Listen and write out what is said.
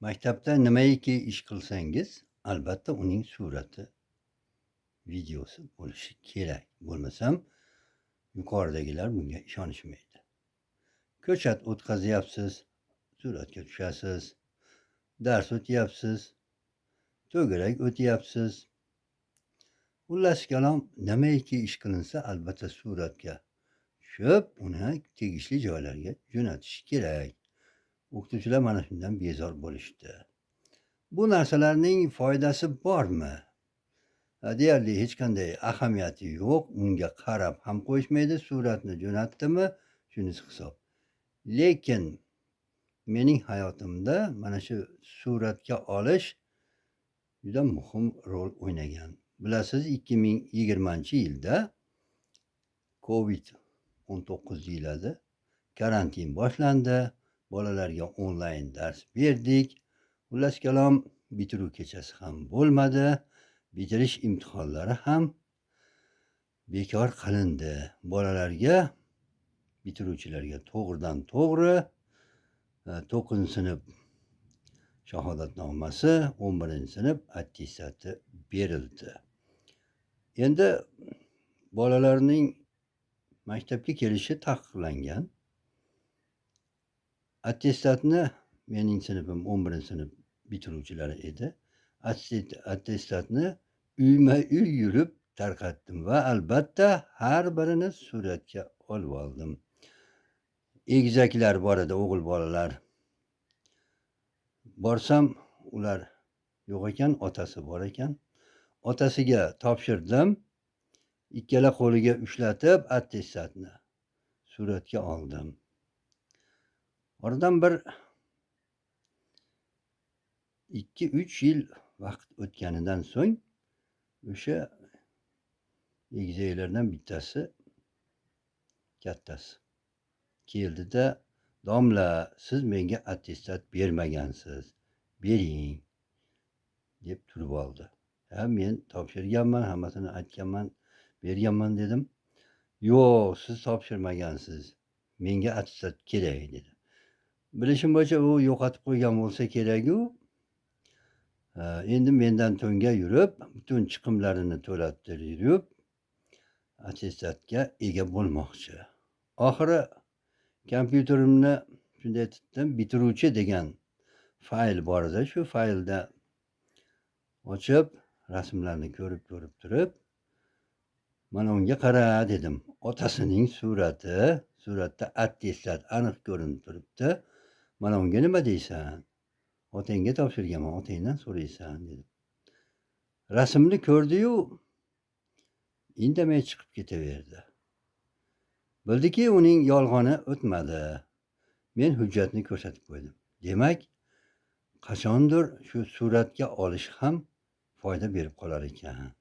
Maktabda nimaiki ish qilsangiz, albatta uning surati, videosi bo'lishi kerak. Bo'lmasam yuqoridagilar bunga ishonishmaydi. Ko'chat o'tkazyapsiz, suratga tushasiz. Dars o'tyapsiz, to'garak o'tyapsiz. Xullas kalom, nimaiki ish qilinsa, albatta suratga tushib, uni tegishli joylarga jo'natish kerak. O'qituvchilar mana shundan bezor bo'lishdi. Bu narsalarning foydasi bormi? Deyarli hech qanday ahamiyati yo'q. Unga qarab ham qo'yishmaydi. Suratni jo'natdimi, shunisi hisob. Lekin mening hayotimda mana shu suratga olish juda muhim rol o'ynagan. Bilasiz, 2020-yilda COVID-19 deyiladi. Karantin boshlandi. Bolalarga onlayn dars berdik. Xullas kalom, bitiruv kechasi ham bo'lmadi. Bitirish imtihonlari ham bekor qilindi. Bolalarga, bitiruvchilarga to'g'ridan to'g'ri 9-sinf shahodatnomasi, 11-sinf attestati berildi. Endi bolalarning maktabga kelishi taqiqlangan. Attestatni mening sinfim 11-sinf bitiruvchilari edi. Attestatni uyma-uy yurib tarqatdim va albatta har birini suratga olib oldim. Egizaklar bor edi, o'g'il bolalar. Borsam, ular yo'q ekan, otasi bor ekan. Otasiga topshirdim. Ikkala qo'liga ushlatib attestatni suratga oldim. Oradan bir 2-3 yil vaqt o'tganidan so'ng o'sha egizaklardan bittasi, kattasi keldida, "Domla, siz menga attestat bermagansiz, bering" deb turib oldi. Men topshirganman, hammasini aytganman, berganman dedim. "Yo'q, siz topshirmagansiz, menga attestat kerak" dedi. Bilishim bo'yicha u yo'qotib qo'ygan bo'lsa kerak-u. Endi mendan to'nga yurib, butun chiqimlarini to'lattirib, attestatga ega bo'lmoqchi. Oxiri kompyuterimni shunday tutdim, bitiruvchi degan fayl bor edi. Shu faylda ochib, rasmlarni ko'rib turib, "Mana unga qara" dedim. Otasining surati, suratda attestat aniq ko'rinib turibdi. "Mana unga nima deysan? Otangga topshirganman, otangdan so'raysan" dedim. Rasmni ko'rdi-yu, indamay chiqib ketaverdi. Bildiki, uning yolg'oni o'tmadi. Men hujjatni ko'rsatib qo'ydim. Demak, qachondir shu suratga olish ham foyda berib qolar ekan.